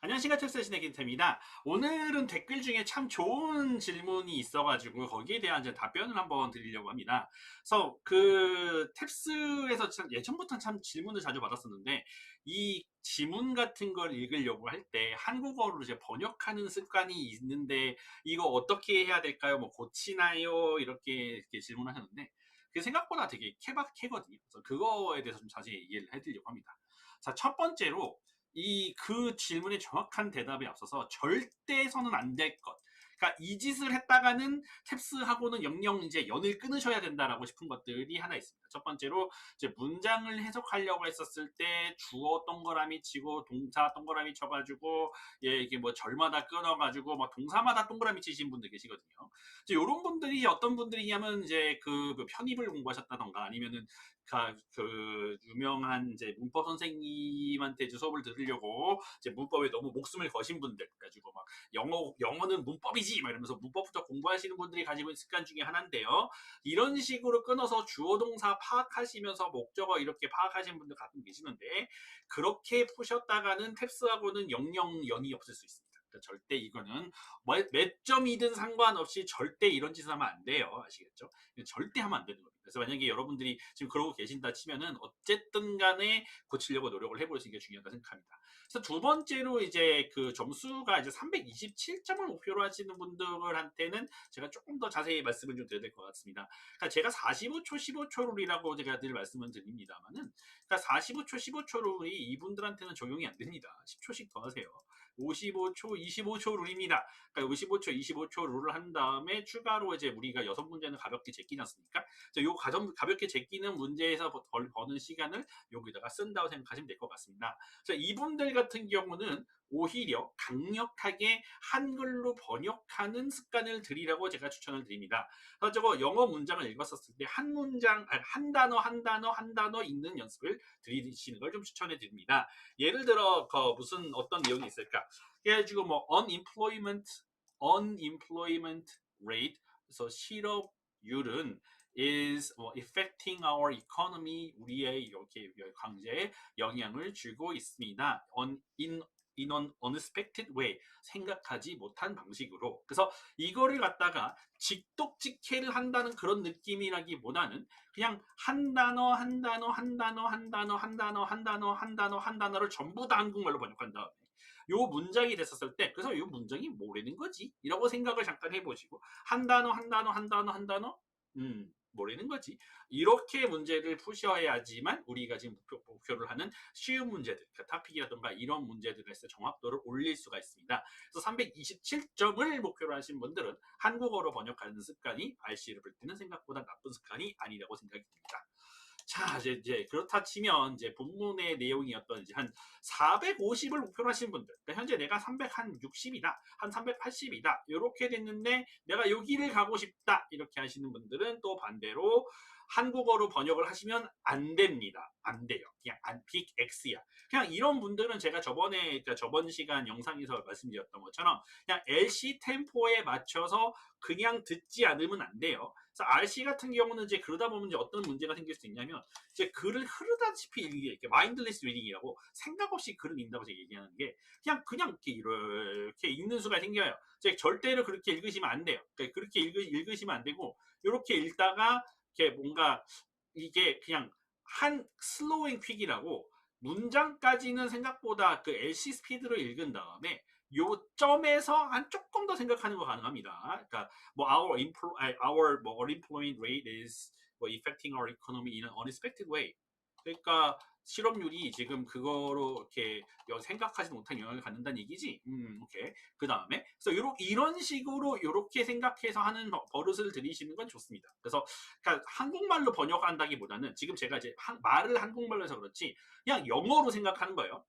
안녕하십니까 텍스트신의 김태입니다. 오늘은 댓글 중에 참 좋은 질문이 있어가지고 거기에 대한 이제 답변을 한번 드리려고 합니다. 그래서 그 탭스에서 예전부터 참 질문을 자주 받았었는데 이 지문 같은 걸 읽으려고 할 때 한국어로 이제 번역하는 습관이 있는데 이거 어떻게 해야 될까요? 뭐 고치나요? 이렇게 질문하셨는데 그게 생각보다 되게 케바케거든요. 그래서 그거에 대해서 좀 자세히 얘기를 해드리려고 합니다. 자, 첫 번째로 그 질문에 정확한 대답에 앞서서 절대서는 안 될 것. 그러니까 이 짓을 했다가는 탭스하고는 영영 이제 연을 끊으셔야 된다라고 싶은 것들이 하나 있습니다. 첫 번째로 이제 문장을 해석하려고 했었을 때 주어 동그라미 치고 동사 동그라미 쳐가지고 이게 뭐 절마다 끊어가지고 막 동사마다 동그라미 치신 분들 계시거든요. 이제 이런 분들이 어떤 분들이냐면 이제 그 편입을 공부하셨다던가 아니면은 그 유명한 이제 문법 선생님한테 이제 수업을 들으려고 이제 문법에 너무 목숨을 거신 분들 가지고 막 영어는 문법이지 막 이러면서 문법부터 공부하시는 분들이 가지고 있는 습관 중에 하나인데요. 이런 식으로 끊어서 주어 동사 파악하시면서 목적어 이렇게 파악하시는 분들 가끔 계시는데 그렇게 푸셨다가는 탭스하고는 영영 연이 없을 수 있습니다. 그러니까 절대 이거는 몇 점이든 상관없이 절대 이런 짓을 하면 안 돼요. 아시겠죠? 절대 하면 안 되는 겁니다. 그래서 만약에 여러분들이 지금 그러고 계신다 치면은 어쨌든 간에 고치려고 노력을 해보시는 게 중요하다 생각합니다. 그래서 두 번째로 이제 그 점수가 이제 327점을 목표로 하시는 분들한테는 제가 조금 더 자세히 말씀을 좀 드려야 될 것 같습니다. 그러니까 제가 45초, 15초 룰이라고 제가 늘 말씀을 드립니다만은 그러니까 45초, 15초 룰이 이분들한테는 적용이 안 됩니다. 10초씩 더 하세요. 55초, 25초 룰입니다. 그러니까 55초, 25초 룰을 한 다음에 추가로 이제 우리가 6문제는 가볍게 제끼지 않습니까? 요 가볍게 제끼는 문제에서 버는 시간을 여기다가 쓴다고 생각하시면 될 것 같습니다. 그래서 이분들 같은 경우는 오히려 강력하게 한글로 번역하는 습관을 들이라고 제가 추천을 드립니다. 그래서 저거 영어 문장을 읽었었을 때 한 문장, 한 단어, 한 단어, 한 단어 읽는 연습을 들이시는 걸 좀 추천해 드립니다. 예를 들어 무슨 어떤 내용이 있을까? 그래가지고 뭐 unemployment rate, 그래서 실업률은 is affecting our economy, 우리의 이렇게 경제에 영향을 주고 있습니다. in an unexpected way, 생각하지 못한 방식으로. 그래서 이거를 갖다가 직독직해를 한다는 그런 느낌이라기보다는 그냥 한 단어 한 단어 한 단어 한 단어 한 단어 한 단어 한 단어 한 단어를 전부 다 한국말로 번역한 다음에 요 문장이 됐었을 때 그래서 요 문장이 뭐라는 거지? 이라고 생각을 잠깐 해보시고 한 단어 한 단어 한 단어 한 단어 뭐라는 거지? 이렇게 문제를 푸셔야지만 우리가 지금 목표를 하는 쉬운 문제들, 그러니까 타픽이라든가 이런 문제들에서 정확도를 올릴 수가 있습니다. 그래서 327점을 목표로 하신 분들은 한국어로 번역하는 습관이 RC를 볼 때는 생각보다 나쁜 습관이 아니라고 생각이 듭니다. 자, 이제 그렇다 치면 이제 본문의 내용이었던 이제 한 450을 목표로 하시는 분들, 그러니까 현재 내가 360이다, 한 380이다, 이렇게 됐는데 내가 여기를 가고 싶다 이렇게 하시는 분들은 또 반대로 한국어로 번역을 하시면 안 됩니다. 안 돼요. 그냥 픽 X야. 그냥 이런 분들은 제가 그러니까 저번 시간 영상에서 말씀드렸던 것처럼 그냥 LC 템포에 맞춰서 그냥 듣지 않으면 안 돼요. 그래서 RC 같은 경우는 이제 그러다 보면 이제 어떤 문제가 생길 수 있냐면 이제 글을 흐르다시피 읽게 이렇게 마인드리스 리딩이라고 생각 없이 글을 읽는다고 제가 얘기하는 게 그냥 이렇게 읽는 수가 생겨요. 이제 절대로 그렇게 읽으시면 안 돼요. 그러니까 그렇게 읽으시면 안 되고 이렇게 읽다가 이렇게 뭔가 이게 그냥 한 슬로잉 퀵이라고 문장까지는 생각보다 그 LC 스피드로 읽은 다음에 요 점에서 한 조금 더 생각하는 거 가능합니다. 그러니까 뭐 our unemployment rate is affecting our economy in an unexpected way. 그러니까 실업률이 지금 그거로 이렇게 생각하지 못한 영향을 갖는다는 얘기지. 오케이. 그 다음에 그래서 이런 식으로 이렇게 생각해서 하는 버릇을 들이시는 건 좋습니다. 그래서 그러니까 한국말로 번역한다기보다는 지금 제가 이제 말을 한국말로 해서 그렇지 그냥 영어로 생각하는 거예요.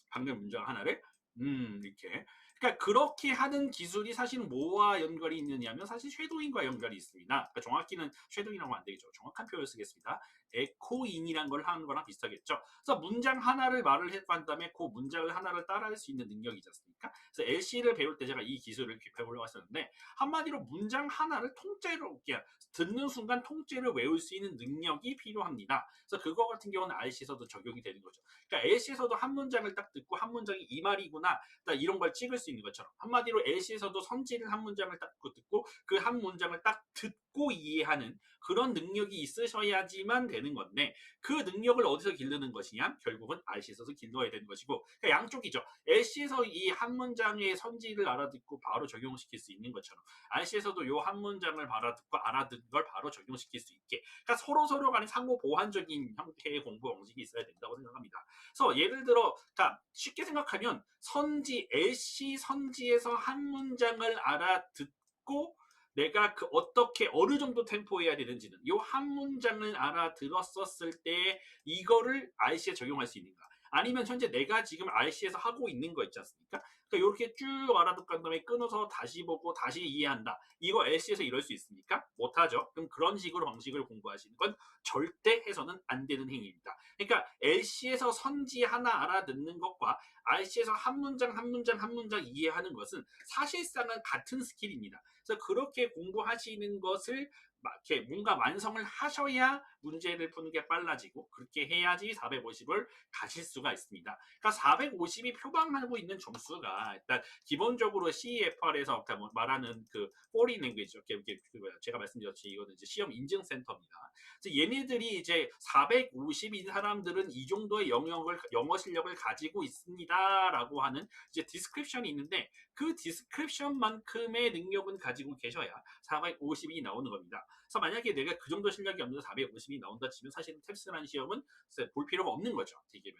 방금 문장 하나를 이렇게. 그러니까 그렇게 하는 기술이 사실 뭐와 연관이 있느냐면 사실 쉐도잉과 연관이 있습니다. 그러니까 정확히는 쉐도잉이라고 안 되겠죠. 정확한 표현을 쓰겠습니다. 에코잉이란 걸 하는 거랑 비슷하겠죠. 그래서 문장 하나를 말을 한 다음에 그 문장을 하나를 따라할 수 있는 능력이지 않습니까? 그래서 LC를 배울 때 제가 이 기술을 배우려고 했었는데 한마디로 문장 하나를 통째로 듣는 순간 통째로 외울 수 있는 능력이 필요합니다. 그래서 그거 같은 경우는 RC에서도 적용이 되는 거죠. 그러니까 LC에서도 한 문장을 딱 듣고 한 문장이 이 말이구나 이런 걸 찍을 수 있는 것처럼 한마디로 LC에서도 선지를 한 문장을 딱 듣고 그 한 문장을 딱 듣고 이해하는 그런 능력이 있으셔야지만 되는 건데 그 능력을 어디서 기르는 것이냐? 결국은 RC에서도 길러야 되는 것이고 그러니까 양쪽이죠. LC에서 이 한 문장의 선지를 알아듣고 바로 적용시킬 수 있는 것처럼 RC에서도 이 한 문장을 알아듣고 알아듣는 걸 바로 적용시킬 수 있게 그러니까 서로 간에 상호 보완적인 형태의 공부 방식이 있어야 된다고 생각합니다. 그래서 예를 들어 그러니까 쉽게 생각하면 선지 LC 선지에서 한 문장을 알아듣고 내가 그 어떻게 어느 정도 템포해야 되는지는 이 한 문장을 알아들었었을 때 이거를 RC에 적용할 수 있는가? 아니면 현재 내가 지금 RC에서 하고 있는 거 있지 않습니까? 그러니까 이렇게 쭉 알아듣고 난 다음에 끊어서 다시 보고 다시 이해한다. 이거 LC에서 이럴 수 있습니까? 못하죠. 그럼 그런 식으로 방식을 공부하시는 건 절대 해서는 안 되는 행위입니다. 그러니까 LC에서 선지 하나 알아듣는 것과 RC에서 한 문장 한 문장 한 문장 이해하는 것은 사실상은 같은 스킬입니다. 그래서 그렇게 공부하시는 것을 이렇게 뭔가 완성을 하셔야 문제를 푸는 게 빨라지고 그렇게 해야지 450을 가실 수가 있습니다. 그러니까 450이 표방하고 있는 점수가 일단 기본적으로 CEFR에서 말하는 그 foreign language 제가 말씀드렸지 이거는 이제 시험 인증 센터입니다. 그래서 얘네들이 이제 450인 사람들은 이 정도의 영어 실력을 가지고 있습니다라고 하는 이제 디스크립션이 있는데 그 디스크립션만큼의 능력은 가지고 계셔야 450이 나오는 겁니다. 그래서 만약에 내가 그 정도 실력이 없는데 450이 나온다 치면 사실은 탭스라는 시험은 볼 필요가 없는 거죠. 되게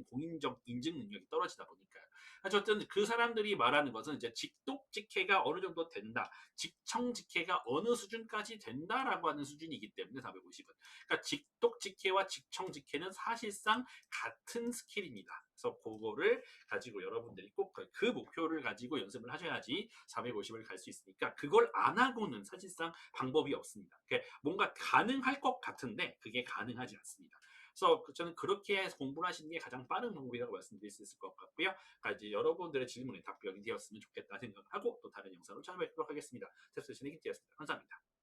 공인적 인증 능력이 떨어지다 보니까요. 어쨌든 그 사람들이 말하는 것은 이제 직독직해가 어느 정도 된다. 직청직해가 어느 수준까지 된다라고 하는 수준이기 때문에 450은. 그러니까 직독직해와 직청직해는 사실상 같은 스킬입니다. 그래서 그거를 가지고 여러분들이 꼭 그 목표를 가지고 연습을 하셔야지 450을 갈 수 있으니까 그걸 안 하고는 사실상 방법이 없습니다. 뭔가 가능할 것 같은데 그게 가능하지 않습니다. 그래서 저는 그렇게 해서 공부를 하시는 게 가장 빠른 방법이라고 말씀드릴 수 있을 것 같고요. 그러니까 이제 여러분들의 질문에 답변이 되었으면 좋겠다 생각을 하고 또 다른 영상으로 찾아뵙도록 하겠습니다. 탭스 진행이 되었습니다. 감사합니다.